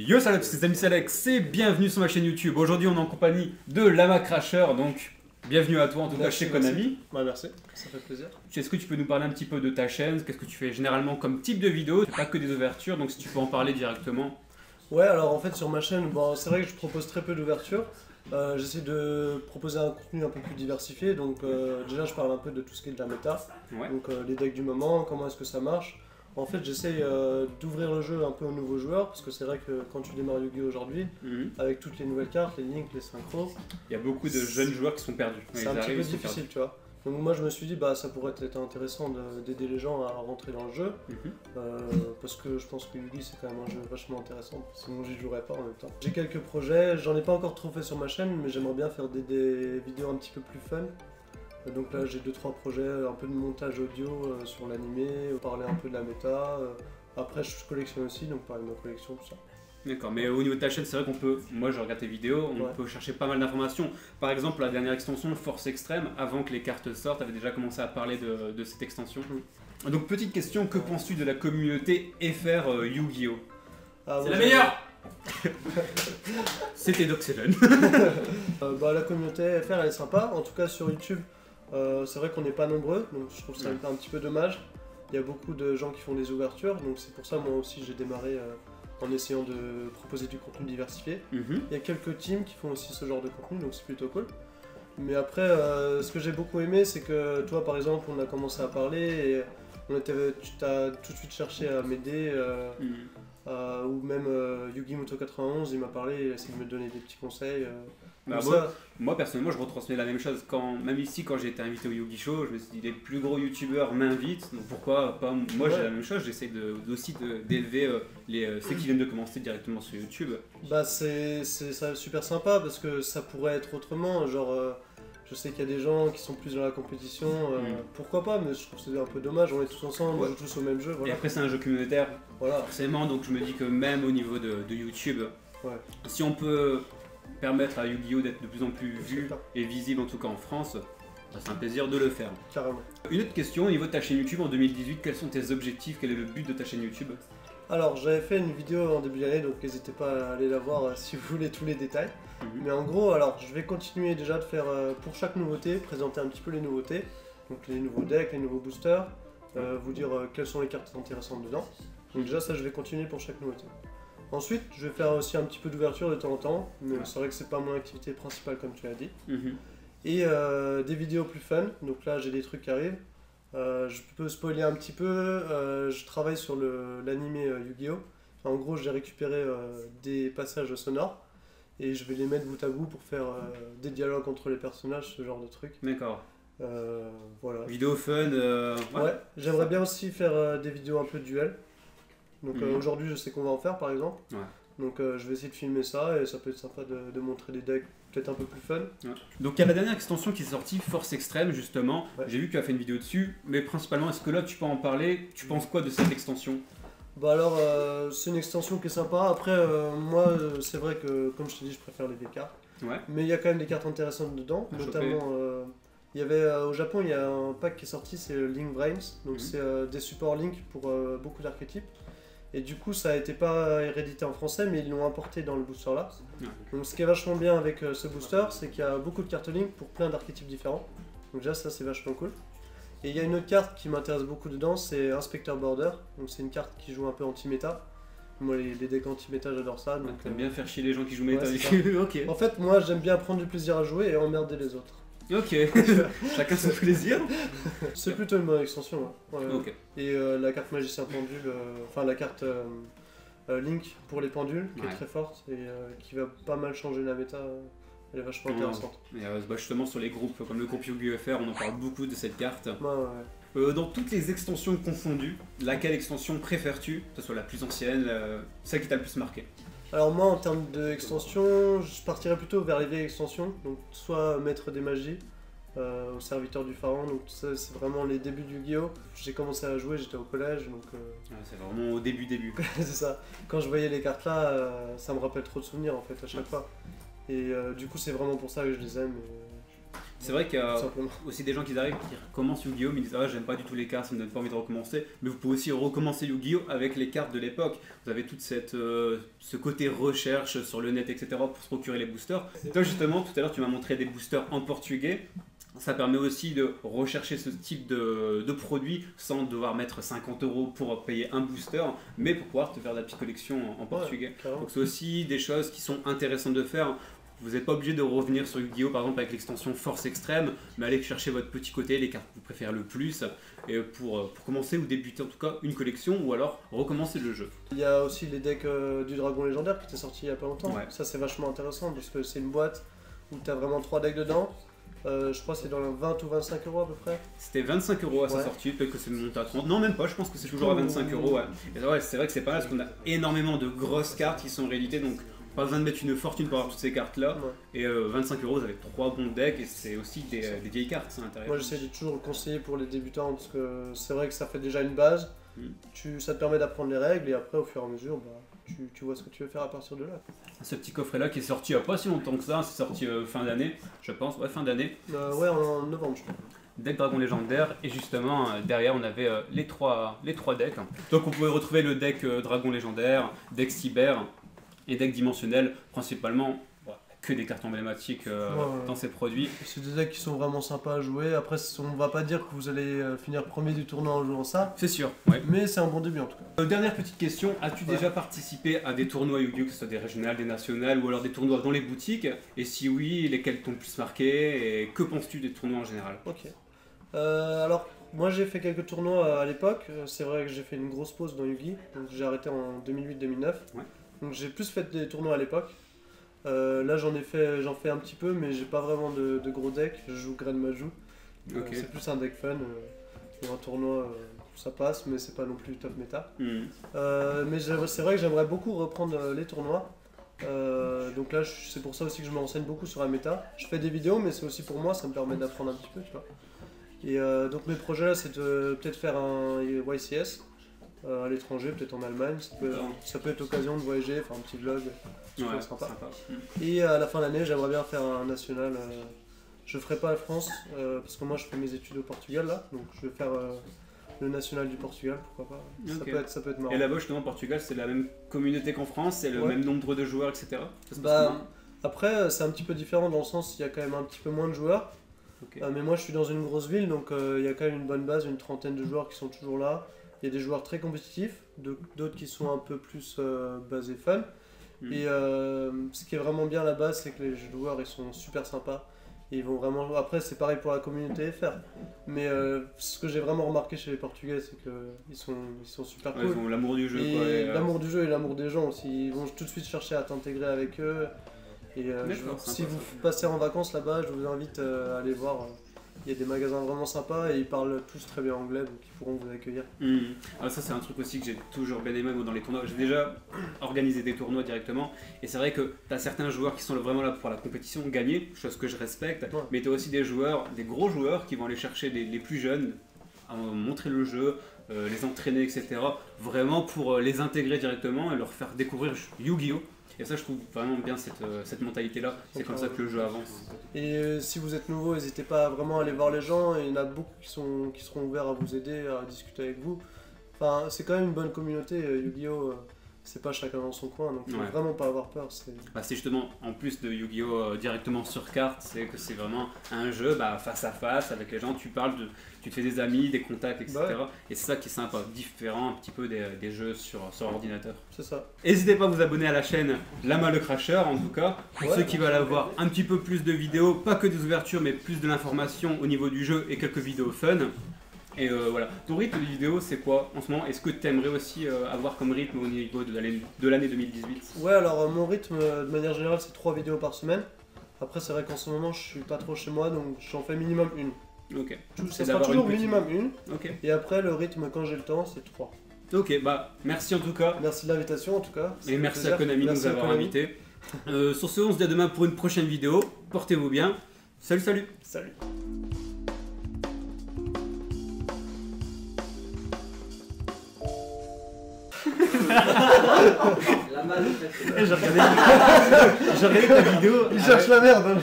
Yo salut c'est amis, c'est Alex et bienvenue sur ma chaîne YouTube. Aujourd'hui on est en compagnie de Lama Crasher, donc bienvenue à toi en tout cas chez Konami. Merci, ça fait plaisir. Est-ce que tu peux nous parler un petit peu de ta chaîne? Qu'est-ce que tu fais généralement comme type de vidéo? C'est pas que des ouvertures, donc si tu peux en parler directement. Ouais, alors en fait sur ma chaîne, bon, c'est vrai que je propose très peu d'ouvertures. J'essaie de proposer un contenu un peu plus diversifié, donc déjà je parle un peu de tout ce qui est de la méta, Ouais. donc les decks du moment, comment est-ce que ça marche. En fait j'essaie d'ouvrir le jeu un peu aux nouveaux joueurs, parce que c'est vrai que quand tu démarres Yu-Gi-Oh aujourd'hui, avec toutes les nouvelles cartes, les links, les synchros, Il y a beaucoup de jeunes joueurs qui sont perdus. c'est un petit peu difficile, tu vois. Donc moi je me suis dit bah ça pourrait être intéressant d'aider les gens à rentrer dans le jeu, parce que je pense que Yu-Gi c'est quand même un jeu vachement intéressant, sinon j'y jouerais pas en même temps. J'ai quelques projets, j'en ai pas encore trop fait sur ma chaîne, mais j'aimerais bien faire des vidéos un petit peu plus fun. Donc là j'ai 2-3 projets, un peu de montage audio sur l'animé, parler un peu de la méta. Après je collectionne aussi, donc parler de ma collection, tout ça. D'accord, mais au niveau de ta chaîne, c'est vrai qu'on peut, moi je regarde tes vidéos, on peut chercher pas mal d'informations. Par exemple, la dernière extension, Force Extrême, avant que les cartes sortent, avait déjà commencé à parler de cette extension. Donc petite question, que penses-tu de la communauté FR Yu-Gi-Oh? C'est la meilleure. C'était Doc Seven. La communauté FR elle est sympa, en tout cas sur YouTube, c'est vrai qu'on n'est pas nombreux, donc je trouve ça un petit peu dommage. Il y a beaucoup de gens qui font des ouvertures, donc c'est pour ça moi aussi j'ai démarré en essayant de proposer du contenu diversifié. Il y a quelques teams qui font aussi ce genre de contenu, donc c'est plutôt cool. Mais après, ce que j'ai beaucoup aimé, c'est que toi par exemple, on a commencé à parler et tu t'as tout de suite cherché à m'aider, ou même Yugi Muto 91, il m'a parlé, il a essayé de me donner des petits conseils. Moi personnellement je retransmets la même chose, même ici quand j'ai été invité au Yu-Gi Show, je me suis dit les plus gros youtubeurs m'invitent, donc pourquoi pas moi j'ai la même chose, j'essaie aussi d'élever ceux qui viennent de commencer directement sur YouTube. Bah c'est super sympa parce que ça pourrait être autrement, genre je sais qu'il y a des gens qui sont plus dans la compétition, pourquoi pas, mais je trouve que c'est un peu dommage, on est tous ensemble, on joue tous au même jeu. Voilà. Et après c'est un jeu communautaire, voilà. Forcément, donc je me dis que même au niveau de YouTube, si on peut permettre à Yu-Gi-Oh d'être de plus en plus vu et visible en tout cas en France, c'est un plaisir de le faire. Carrément. Une autre question, au niveau de ta chaîne YouTube en 2018, quels sont tes objectifs, quel est le but de ta chaîne YouTube? Alors j'avais fait une vidéo en début d'année, donc n'hésitez pas à aller la voir si vous voulez tous les détails. Mais en gros, alors je vais continuer déjà de faire pour chaque nouveauté, présenter un petit peu les nouveautés, donc les nouveaux decks, les nouveaux boosters, vous dire quelles sont les cartes intéressantes dedans. Donc déjà ça je vais continuer pour chaque nouveauté. Ensuite je vais faire aussi un petit peu d'ouverture de temps en temps, mais c'est vrai que c'est pas mon activité principale comme tu l'as dit. Et des vidéos plus fun, donc là j'ai des trucs qui arrivent. Je peux spoiler un petit peu, je travaille sur l'animé Yu-Gi-Oh! En gros j'ai récupéré des passages sonores et je vais les mettre bout à bout pour faire des dialogues entre les personnages, ce genre de trucs. D'accord. Voilà. Vidéo fun. Ouais, j'aimerais bien aussi faire des vidéos un peu duel. Donc aujourd'hui je sais qu'on va en faire par exemple. Donc je vais essayer de filmer ça et ça peut être sympa de montrer des decks peut-être un peu plus fun. Donc il y a la dernière extension qui est sortie, Force Extrême justement. J'ai vu que tu as fait une vidéo dessus, mais principalement est-ce que là tu peux en parler? Tu penses quoi de cette extension? Bah alors c'est une extension qui est sympa. Après moi c'est vrai que comme je t'ai dit je préfère les vieilles cartes. Mais il y a quand même des cartes intéressantes dedans, notamment il y avait au Japon il y a un pack qui est sorti, c'est Link Brains, donc c'est des supports Link pour beaucoup d'archétypes. Et du coup ça a été pas hérédité en français mais ils l'ont importé dans le booster là. Donc ce qui est vachement bien avec ce booster c'est qu'il y a beaucoup de cartes Link pour plein d'archétypes différents. Donc déjà ça c'est vachement cool. Et il y a une autre carte qui m'intéresse beaucoup dedans, c'est Inspector Border. Donc c'est une carte qui joue un peu anti-méta. Moi les decks anti-méta j'adore ça. T'aimes bien faire chier les gens qui jouent méta. Okay. En fait moi j'aime bien prendre du plaisir à jouer et emmerder les autres. Ok, chacun son plaisir. C'est plutôt une bonne extension. Et la carte magicien pendule, enfin la carte Link pour les pendules, qui est très forte et qui va pas mal changer la méta, elle est vachement intéressante. Et justement sur les groupes comme le groupe Yu-Gi-Oh! FR, on en parle beaucoup de cette carte. Dans toutes les extensions confondues, laquelle extension préfères-tu, que ce soit la plus ancienne, celle qui t'a le plus marqué? Alors moi en termes d'extension, je partirais plutôt vers les vieilles extensions, donc soit Maître des Magies, au Serviteur du Pharaon, donc ça c'est vraiment les débuts du Yu-Gi-Oh! J'ai commencé à jouer, j'étais au collège, donc... c'est vraiment au début. C'est ça, quand je voyais les cartes là, ça me rappelle trop de souvenirs en fait à chaque fois. Et du coup c'est vraiment pour ça que je les aime. C'est vrai qu'il y a aussi des gens qui arrivent qui recommencent Yu-Gi-Oh! Mais ils disent ah, j'aime pas du tout les cartes, ça me donne pas envie de recommencer. Mais vous pouvez aussi recommencer Yu-Gi-Oh! Avec les cartes de l'époque. Vous avez toute ce côté recherche sur le net, etc. pour se procurer les boosters. Et toi, justement, tout à l'heure, tu m'as montré des boosters en portugais. Ça permet aussi de rechercher ce type de produit sans devoir mettre 50 € pour payer un booster, mais pour pouvoir te faire de la petite collection en portugais. Donc c'est aussi des choses qui sont intéressantes de faire. Vous n'êtes pas obligé de revenir sur Yu-Gi-Oh! Par exemple avec l'extension Force Extrême, mais allez chercher votre petit côté, les cartes que vous préférez le plus, et pour commencer ou débuter en tout cas une collection, ou alors recommencer le jeu. Il y a aussi les decks du Dragon Légendaire qui étaient sortis il y a pas longtemps. Ça c'est vachement intéressant parce que c'est une boîte où tu as vraiment 3 decks dedans. Je crois que c'est dans les 20 ou 25 € à peu près. C'était 25 € à sa sortie, peut-être que c'est monté à 30. Non, même pas, je pense que c'est toujours à 25 €. Ouais. Et ouais, c'est vrai que c'est pas mal parce qu'on a énormément de grosses cartes qui sont en réalité, donc pas besoin de mettre une fortune pour avoir toutes ces cartes là. Et 25 €, vous avez 3 bons decks et c'est aussi des vieilles cartes, c'est intéressant. Moi j'essaie de toujours le conseiller pour les débutants parce que c'est vrai que ça fait déjà une base. Ça te permet d'apprendre les règles et après au fur et à mesure, tu vois ce que tu veux faire à partir de là. Ce petit coffret là qui est sorti il n'y a pas si longtemps que ça, c'est sorti fin d'année, je pense, fin d'année. Ouais, en novembre je crois. Deck Dragon Légendaire, et justement derrière on avait les trois decks. Donc on pouvait retrouver le deck Dragon Légendaire, deck Cyber et deck Dimensionnel, principalement que des cartes emblématiques dans ces produits. C'est des decks qui sont vraiment sympas à jouer. Après, on va pas dire que vous allez finir premier du tournoi en jouant ça. C'est sûr, mais c'est un bon début en tout cas. Dernière petite question, as-tu déjà participé à des tournois Yu-Gi-Oh! Que ce soit des régionales, des nationales ou alors des tournois dans les boutiques? Et si oui, lesquels t'ont le plus marqué? Et que penses-tu des tournois en général? Ok. Alors, moi j'ai fait quelques tournois à l'époque. C'est vrai que j'ai fait une grosse pause dans Yu-Gi. Donc j'ai arrêté en 2008-2009. Donc j'ai plus fait des tournois à l'époque. Là j'en fais un petit peu, mais j'ai pas vraiment de gros deck. Je joue Great Maju. C'est plus un deck fun. Pour un tournoi, ça passe, mais c'est pas non plus top méta. Mais c'est vrai que j'aimerais beaucoup reprendre les tournois. Donc là c'est pour ça aussi que je me renseigne beaucoup sur la méta. Je fais des vidéos, mais c'est aussi pour moi, ça me permet d'apprendre un petit peu, tu vois. Et donc mes projets là, c'est de peut-être faire un YCS. À l'étranger, peut-être en Allemagne, ça peut être l'occasion de voyager, faire un petit vlog, sympa. Et à la fin de l'année, j'aimerais bien faire un national. Je ferai pas la France, parce que moi je fais mes études au Portugal là, donc je vais faire le national du Portugal, pourquoi pas. Ça peut être marrant. Et là-bas, justement, au Portugal, c'est la même communauté qu'en France, c'est le même nombre de joueurs, etc. Après, c'est un petit peu différent dans le sens il y a quand même un petit peu moins de joueurs. Mais moi je suis dans une grosse ville, donc il y a quand même une bonne base, une trentaine de joueurs qui sont toujours là. Il y a des joueurs très compétitifs, d'autres qui sont un peu plus basés fun. Et ce qui est vraiment bien à la base, c'est que les joueurs ils sont super sympas. Et ils vont vraiment. Après, c'est pareil pour la communauté FR. Mais ce que j'ai vraiment remarqué chez les Portugais, c'est qu'ils sont super cool. Ils ont l'amour du jeu. L'amour du jeu et l'amour des gens aussi. Ils vont tout de suite chercher à t'intégrer avec eux. Et si vous passez en vacances là-bas, je vous invite à aller voir. Il y a des magasins vraiment sympas et ils parlent tous très bien anglais, donc ils pourront vous accueillir. Alors ça c'est un truc aussi que j'ai toujours bien aimé dans les tournois. J'ai déjà organisé des tournois directement et c'est vrai que tu as certains joueurs qui sont vraiment là pour la compétition, gagner, chose que je respecte, mais tu as aussi des gros joueurs qui vont aller chercher les plus jeunes, à montrer le jeu, les entraîner, etc. Vraiment pour les intégrer directement et leur faire découvrir Yu-Gi-Oh! Et ça, je trouve vraiment bien cette mentalité-là. C'est comme ça que le jeu avance. Et si vous êtes nouveau, n'hésitez pas vraiment à aller voir les gens. Il y en a beaucoup qui seront ouverts à vous aider, à discuter avec vous. Enfin, c'est quand même une bonne communauté. Yu-Gi-Oh! C'est pas chacun dans son coin, donc il faut vraiment pas avoir peur. C'est justement, en plus de Yu-Gi-Oh! Directement sur carte, c'est que c'est vraiment un jeu face à face avec les gens. Tu te fais des amis, des contacts, etc. Et c'est ça qui est sympa, différent un petit peu des jeux sur ordinateur. C'est ça. N'hésitez pas à vous abonner à la chaîne Lama le Crasher, en tout cas. Pour ceux qui veulent avoir un petit peu plus de vidéos, pas que des ouvertures, mais plus de l'information au niveau du jeu et quelques vidéos fun. Et voilà. Ton rythme de vidéo, c'est quoi en ce moment? Est-ce que tu aimerais aussi avoir comme rythme au niveau de l'année 2018? Ouais, alors mon rythme, de manière générale, c'est 3 vidéos par semaine. Après, c'est vrai qu'en ce moment, je suis pas trop chez moi, donc j'en fais minimum une. Ok. Ça sera toujours minimum une. Et après, le rythme, quand j'ai le temps, c'est 3. Ok, merci en tout cas. Merci de l'invitation en tout cas. Et merci à Konami de nous avoir invités. Sur ce, on se dit à demain pour une prochaine vidéo. Portez-vous bien. Salut, salut. Salut. La malle, en fait. J'ai regardé ta vidéo. Il cherche la merde. Hein.